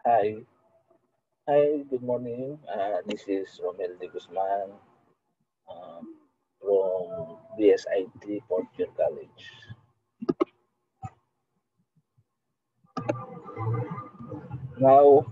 Hi. Hi, good morning. This is Romel de Guzman from BSIT Fourth Year College. Now,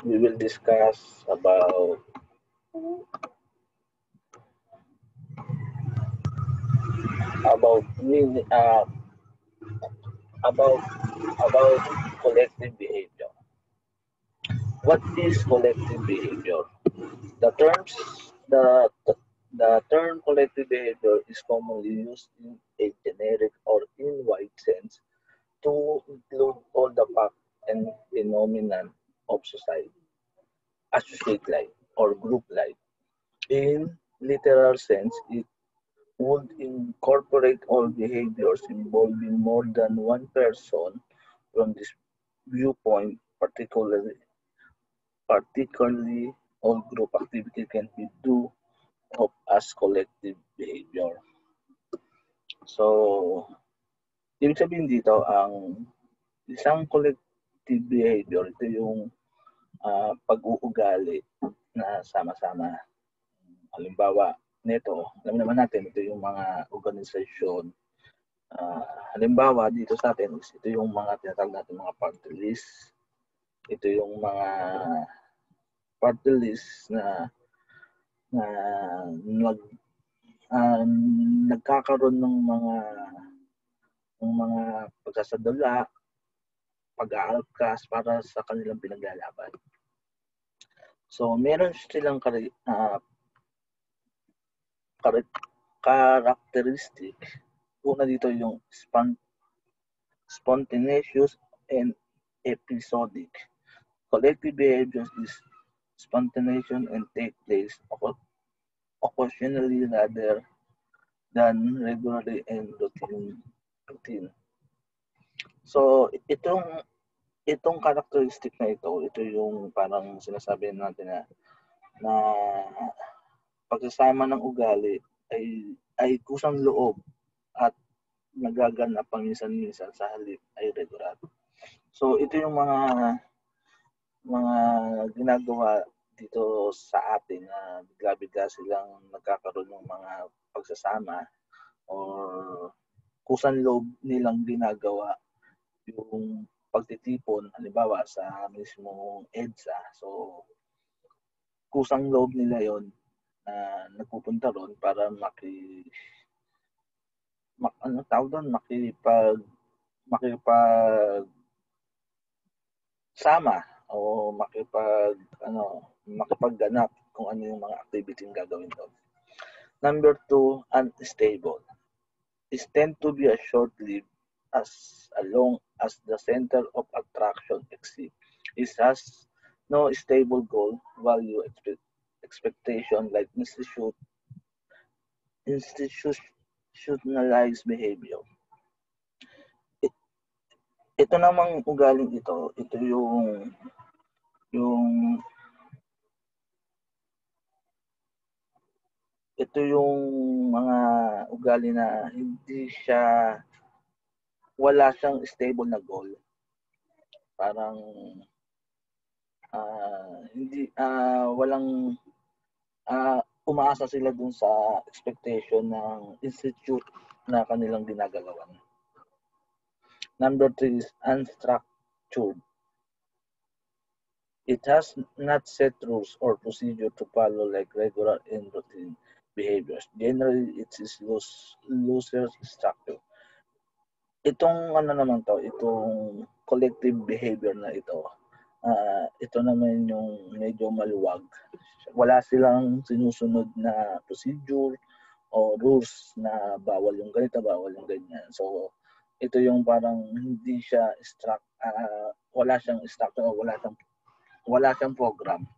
we will discuss about mean- uh, about about collective behavior. What is collective behavior? The terms the term collective behavior is commonly used in a generic or in wide sense to include all the facts and phenomena of society, associate life, or group life. In literal sense, it would incorporate all behaviors involving more than one person. From this viewpoint, particularly all group activity can be due of as collective behavior. So, ibig sabihin dito, ang isang collective behavior, ito yung pag-uugali na sama-sama. Halimbawa, nito, alam naman natin, ito yung mga organisasyon. Halimbawa, dito sa atin, ito yung mga tinatawag natin mga party list. Ito yung mga party list na nag, nagkakaroon ng mga pagsasadula, pag-aalkas para sa kanilang pinaglalaban. So, meron silang characteristic. Una dito yung spontaneous and episodic. Collective behaviors is spontaneous and take place occasionally rather than regularly and routine. So, itong characteristic na ito yung parang sinasabi natin na pagsasama ng ugali ay kusang loob at nagaganap paminsan-minsan sa halip ay regular. So ito yung mga ginagawa dito sa atin na bigla-bigla silang nagkakaroon ng mga pagsasama or kusang loob nilang ginagawa yung pagtitipon halimbawa sa mismong EDSA. So kusang loob nila yon na nagpupunta ron para makipagsama o makipagganap kung ano yung mga activity yung gagawin doon. Number 2, unstable. Is tend to be a short-lived as long as the center of attraction exists. It has no stable goal, value, expectation like institutionalized behavior. Ito namang ugaling ito yung mga ugali na wala siyang stable na goal. Parang walang umaasa sila dun sa expectation ng institute na kanilang ginagalawan. Number 3 is unstructured. It has not set rules or procedure to follow like regular and routine behaviors. Generally, it is looser structure. Itong itong collective behavior na ito naman yung medyo maluwag. Wala silang sinusunod na procedure o rules na bawal yung ganito, bawal yung ganyan. So, ito yung parang hindi siya wala siyang structure o wala siyang program.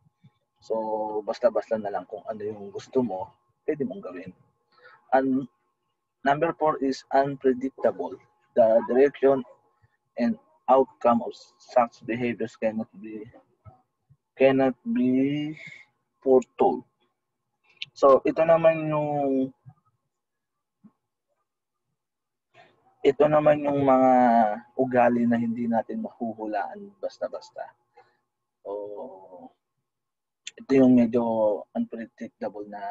So, basta-basta na lang kung ano yung gusto mo, pwede mong gawin. And number 4 is unpredictable. The direction and outcome of such behaviors cannot be foretold. So, ito naman yung mga ugali na hindi natin mahuhulaan basta-basta. O ito yung medyo unpredictable na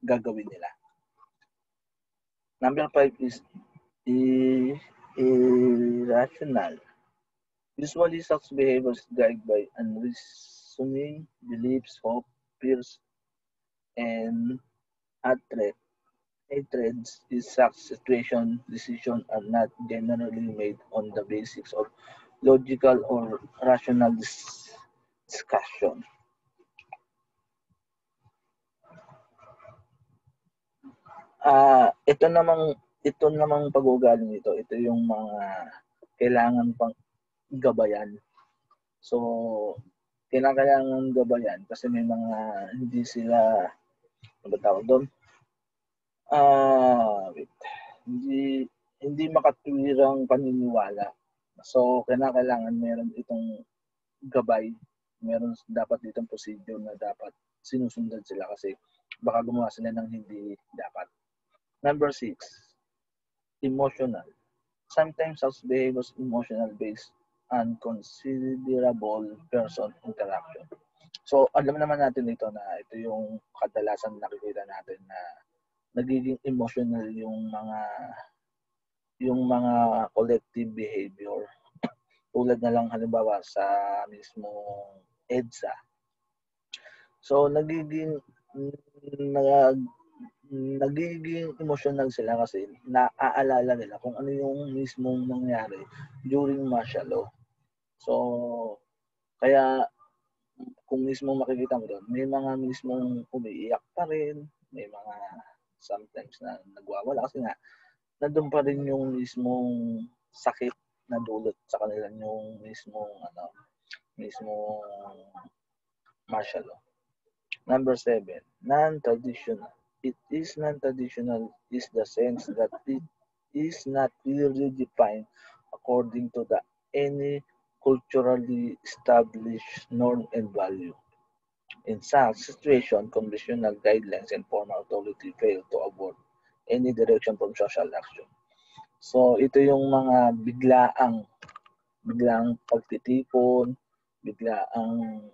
gagawin nila. Number 5 is irrational. Usually, such behavior is guided by unreasoning beliefs, hope, fears, and hatreds. In such situation, decisions are not generally made on the basis of logical or rational discussion. Ito namang pag-uugali nito, ito yung mga kailangan pang gabayan. So, kailangan gabayan kasi may mga hindi sila, ano tawag doon? Hindi makatwirang paniniwala. So, kailangan meron itong gabay. Meron dapat itong procedure na dapat sinusundan sila kasi baka gumawa sila ng hindi dapat. Number 6, emotional. Sometimes such behaviors emotional based on considerable person interaction. So, alam naman natin ito na ito yung kadalasan nakikita natin na nagiging emotional yung mga collective behavior. Tulad na lang halimbawa sa mismong EDSA. So, nagiging emotional sila kasi naaalala nila kung ano yung mismong nangyari during martial law. So, kaya kung mismong makikita mo doon, may mga mismong umiiyak pa rin, may mga sometimes na nagwawala kasi nga nandun pa rin yung mismong sakit na dulot sa kanila yung mismong martial law. Number 7, non-traditional. It is non-traditional is the sense that it is not clearly defined according to any culturally established norm and value. In such situation, conventional guidelines and formal authority fail to avoid any direction from social action. So, ito yung mga biglaang pagtitipon, biglaang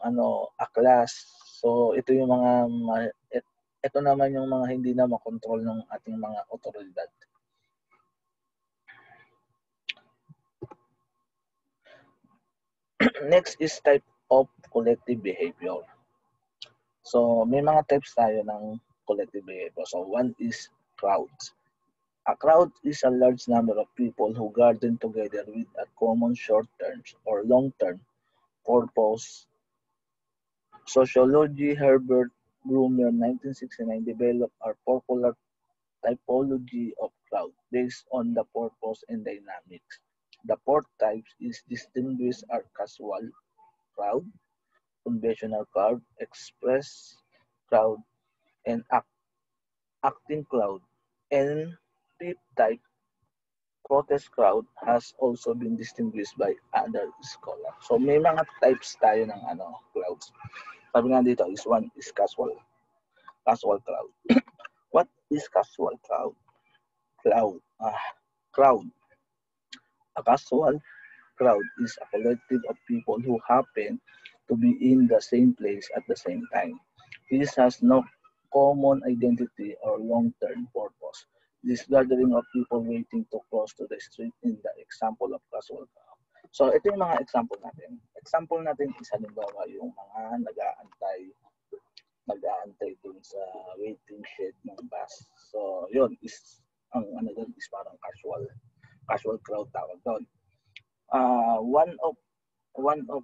aklas. So, ito yung ito naman yung mga hindi na makontrol ng ating mga otoridad. Next is type of collective behavior. So, may mga types tayo ng collective behavior. So, one is crowds. A crowd is a large number of people who gather together with a common short-term or long-term purpose. Sociology, Herbert Blumer, 1969, developed a popular typology of crowd based on the purpose and dynamics. The four types is distinguished are casual crowd, conventional crowd, express crowd, and acting crowd. And fifth type, protest crowd, has also been distinguished by other scholars. So may mga types tayo ng crowds. Sabi nga dito is one is casual crowd. What is casual crowd? Crowd. A casual crowd is a collective of people who happen to be in the same place at the same time. This has no common identity or long-term purpose. This gathering of people waiting to cross to the street in the example of casual crowd. So, ito yung mga example natin. Example natin is halimbawa yung mga nag-aantay dun sa waiting shed ng bus. So, yun is ang doon is parang casual crowd tawag doon. One of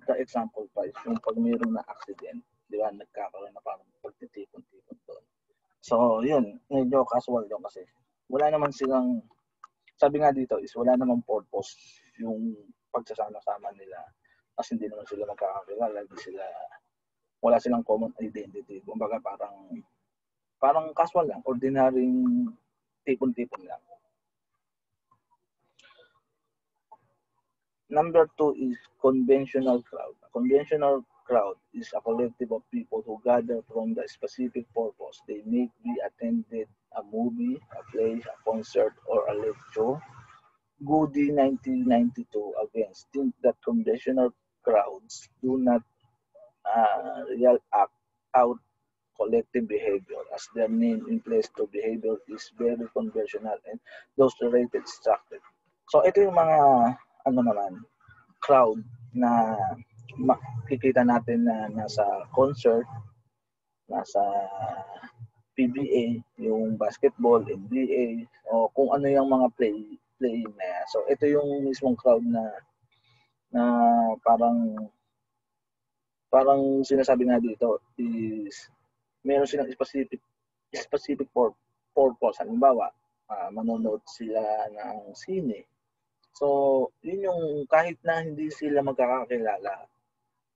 the example pa is yung pag mayroong na accident, di ba, nagkakaroon na parang pagtitipon-tipon doon. So, yun, medyo casual doon kasi wala naman silang, sabi nga dito is wala namang purpose yung pagsasama-sama nila kasi hindi naman sila magkakakilala, wala silang common identity. Kumbaga parang casual lang, ordinaryong tipon-tipon lang. Number 2 is conventional crowd. A conventional crowd is a collective of people who gather from the specific purpose. They may be attended a movie, a play, a concert, or a lecture. Goody 1992 again think that conventional crowds do not real act out collective behavior, as their name implies to behavior is very conventional and those related structure. So ito yung mga crowd na makikita natin na nasa concert, nasa PBA, yung basketball, NBA, o kung ano yung mga playing na yan. So ito yung mismong crowd na parang sinasabi nga dito is meron silang specific purpose. Halimbawa, manonood sila ng sine. So, yun yung kahit na hindi sila magkakakilala,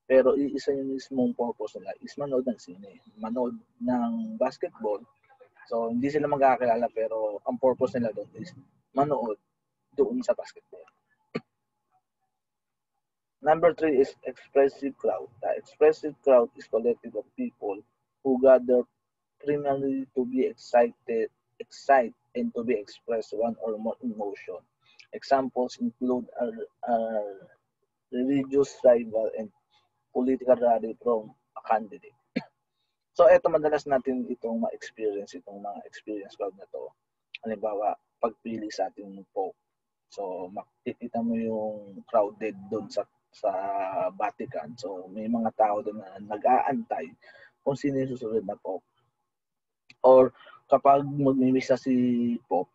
pero iisa yung mismong purpose nila is manood ng sine, manood ng basketball. So, hindi sila magkakakilala pero ang purpose nila doon is manood doon sa basketball. Number 3 is expressive crowd. The expressive crowd is collective of people who gather primarily to be excited and to be expressed one or more emotion. Examples include a religious rival and political rally from a candidate. So, eto madalas natin itong ma-experience, itong mga experience crowd na to. Halimbawa, pagpili sa ating Pope. So, makikita mo yung crowded doon sa Vatican. So, may mga tao doon na nag-aantay kung sino yung susunod na Pope. Or kapag magmimisa si Pope,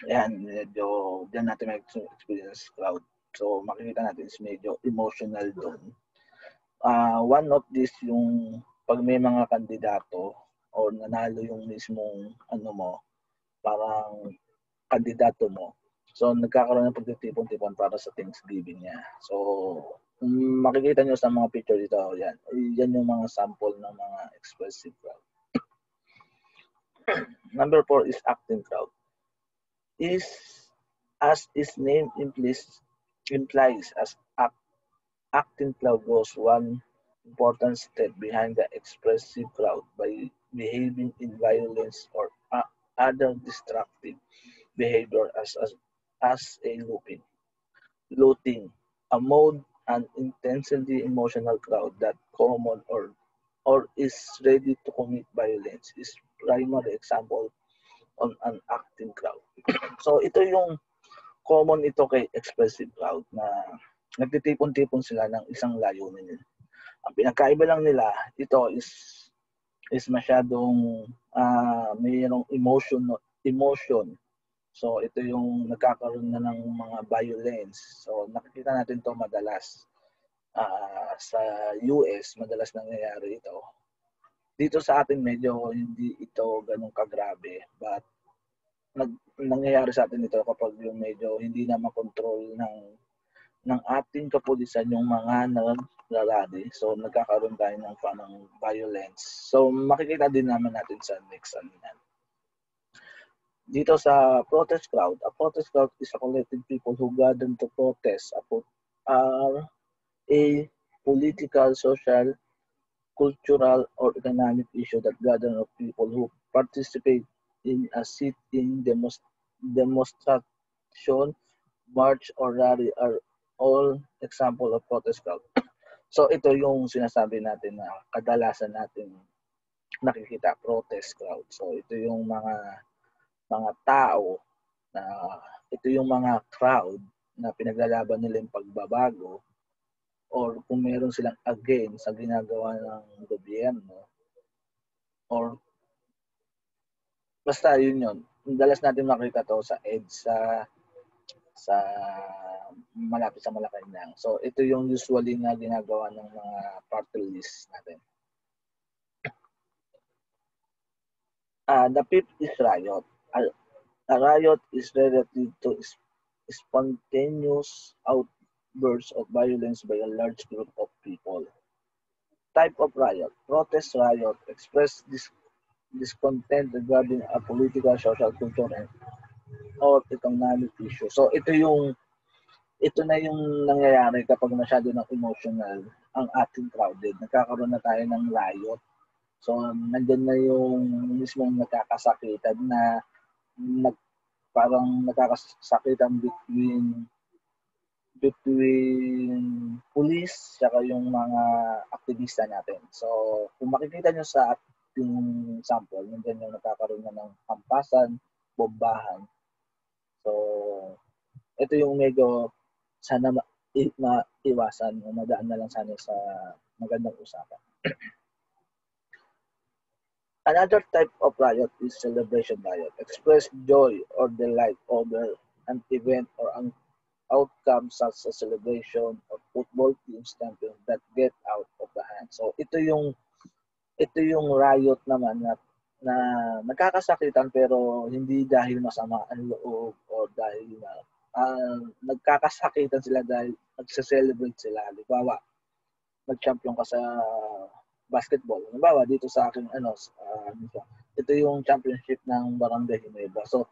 yan, medyo diyan natin may experience crowd. So, makikita natin is medyo emotional doon. One of this yung pag may mga kandidato or nanalo yung mismong parang kandidato mo. So, nagkakaroon ng pagtitipon-tipon para sa Thanksgiving niya. So, makikita nyo sa mga picture dito, yan yung mga sample ng mga expressive crowd. Number 4 is acting crowd. As its name implies, as acting crowd goes one important step behind the expressive crowd by behaving in violence or other destructive behavior as a looting, a mode and intensely emotional crowd that common or is ready to commit violence is primary example on an acting crowd. So ito yung common ito kay expressive crowd na nagtitipon-tipon sila ng isang layunin. Ang pinagkaiba lang nila, ito is masyadong mayroong emotion. So ito yung nagkakaroon na ng mga violence. So nakikita natin to madalas sa US, madalas nangyayari ito. Dito sa atin medyo hindi ito ganun kagrabe, but nangyayari sa atin ito kapag yung medyo hindi na makontrol ng ating kapulisan yung mga naglalari. So nagkakaroon tayo ng parang violence. So makikita din naman natin sa next dito sa protest crowd. A protest crowd is a collective people who gather to protest about a political, social, cultural, or economic issue that gather of people who participate in a sit-in demonstration, march, or rally are all example of protest crowd. So ito yung sinasabi natin na kadalasan natin nakikita, protest crowd. So ito yung mga tao na ito yung mga crowd na pinaglalaban nila yung pagbabago or kung meron silang against sa ginagawa ng gobyerno or basta yun. Dalas natin makita to sa EDSA, sa malapit sa Malacanang. So ito yung usually na ginagawa ng mga party list natin. The fifth is riot. A riot is related to spontaneous outbursts of violence by a large group of people. Type of riot. Protest riot. Express discontent regarding a political, social, cultural, or economic issue. So ito na yung nangyayari kapag masyado ng emotional ang ating crowded. Nagkakaroon na tayo ng riot. So nandyan na yung mismong nagkakasakitan na parang nagkakasakitan between police saka yung mga aktivista natin. So, kung makikita nyo sa ating sample, nandiyan yung nagkakaroon na ng hampasan, bombahan. So, ito yung medyo sana maiwasan o madaan na lang sana sa magandang usapan. Another type of riot is celebration riot. Express joy or delight over an event or an outcome such as celebration of football team's champion that get out of the hand. So ito yung riot naman na nagkakasakitan pero hindi dahil masama ang loob o dahil nagkakasakitan sila dahil nagse-celebrate sila. Halimbawa, nag-champion ka sa basketball. Halimbawa, dito sa akin, ito yung championship ng Barangay Ginebra. So,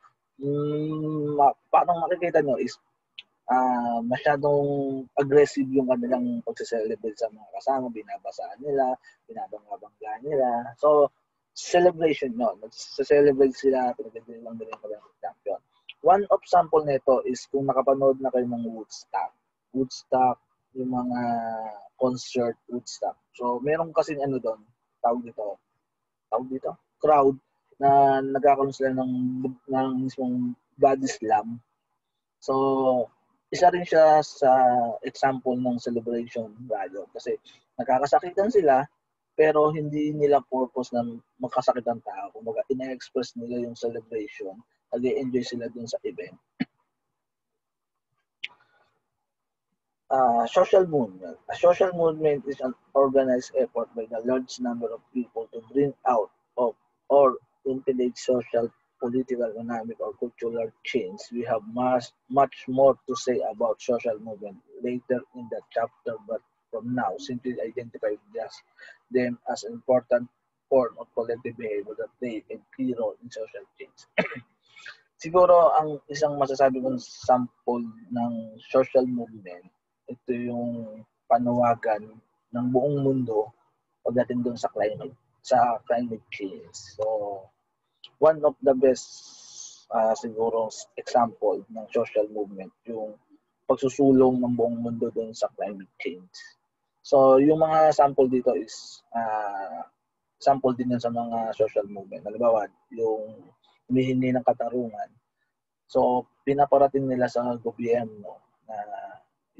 parang makikita nyo is masyadong aggressive yung kanilang pagse-celebrate sa mga kasama, binabasaan nila, binabangga nila. So, celebration yun. Nagse-celebrate sila, pinagdilang nila yung champion. One of sample nito is kung nakapanood na kayo ng Woodstock. Woodstock, yung mga concert Woodstock. So, meron kasing doon, tawag dito, crowd na nagkakaroon sila ng mismong body slam. So, isa rin siya sa example ng celebration riot kasi nagkakasakitan sila pero hindi nila purpose na magkasakit ang tao. Kumbaga, ina-express nila yung celebration, nag-enjoy sila dun sa event. Social movement. A social movement is an organized effort by a large number of people to bring out of or impede social, political, economic, or cultural change. We have much more to say about social movement later in the chapter, but from now, simply identify them as an important form of collective behavior that play a key role in social change. Siguro, ang isang masasabi kong sample ng social movement, ito yung panawagan ng buong mundo pagdating doon sa climate change. So, one of the best siguro example ng social movement, yung pagsusulong ng buong mundo doon sa climate change. So, yung mga sample dito is sample din yan sa mga social movement. Halimbawa, yung humihingi ng katarungan. So, pinaparating nila sa gobyerno na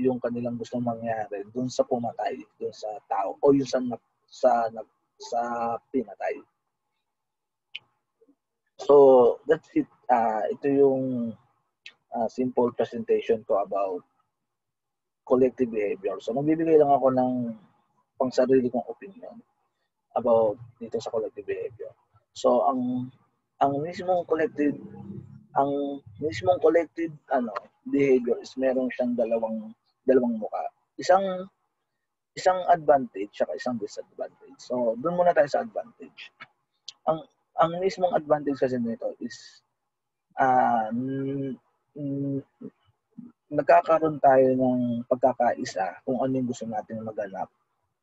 yung kanilang gustong mangyari doon sa pumatay, doon sa tao, o yung sa pinatay. So, that's it. Ito yung simple presentation ko about collective behavior. So, magbibigay lang ako ng pangsarili kong opinion about dito sa collective behavior. So, ang mismong collective behavior is meron siyang dalawang mukha. Isang advantage at isang disadvantage. So, doon muna tayo sa advantage. Ang mismong advantage kasi nito is nagkakaroon tayo ng pagkakaisa kung ano yung gusto natin maganap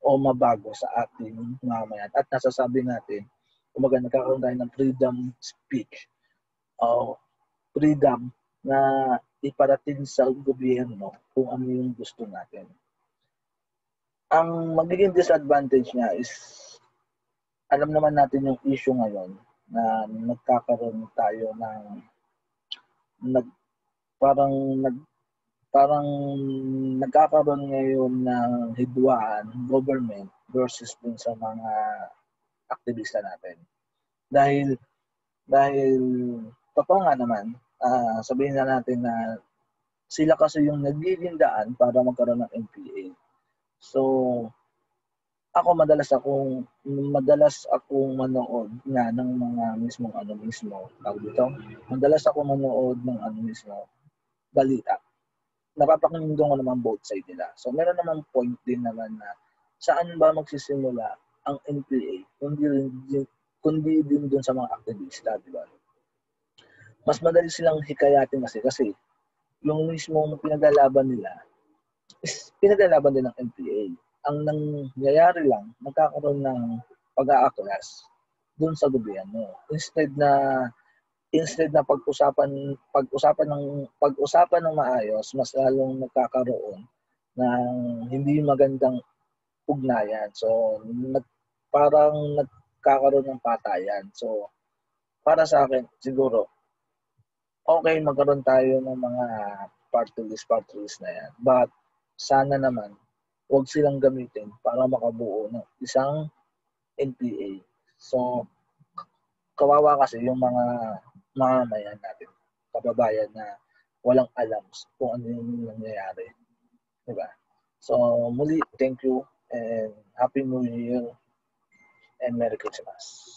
o mabago sa ating mamamayan. At nasasabi natin, kumbaga nagkakaroon tayo ng freedom speech o freedom na iparating sa gobyerno kung ano yung gusto natin. Ang magiging disadvantage niya is alam naman natin yung issue ngayon na nagkakaroon tayo ng parang nagkakaroon ngayon ng hidwaan government versus dun sa mga aktivista natin. Dahil totoo nga naman, sabihin na natin na sila kasi yung nagiging daan para magkaroon ng NPA. So, ako madalas akong manood nga ng mga mismong Madalas ako manood ng balita. Napapakinggan ko naman both side nila. So, meron naman point din naman na saan ba magsisimula ang NPA kundi din dun sa mga aktivista, di ba? Mas madali silang hikayatin kasi yung mismong pinaglalaban nila is pinaglalaban din ng NPA. Ang nangyayari lang, magkakaroon ng pag-aaklas dun sa gobyerno. Instead na pag-usapan ng maayos, mas lalong nagkakaroon ng hindi magandang ugnayan. So, parang nagkakaroon ng patayan. So, para sa akin, siguro, okay magkaroon tayo ng mga party list na yan. But, sana naman, huwag silang gamitin para makabuo ng isang NPA. So, kawawa kasi yung mga mamamayan natin, kababayan na walang alam kung ano yung nangyayari. Diba? So, muli, thank you and Happy New Year and Merry Christmas.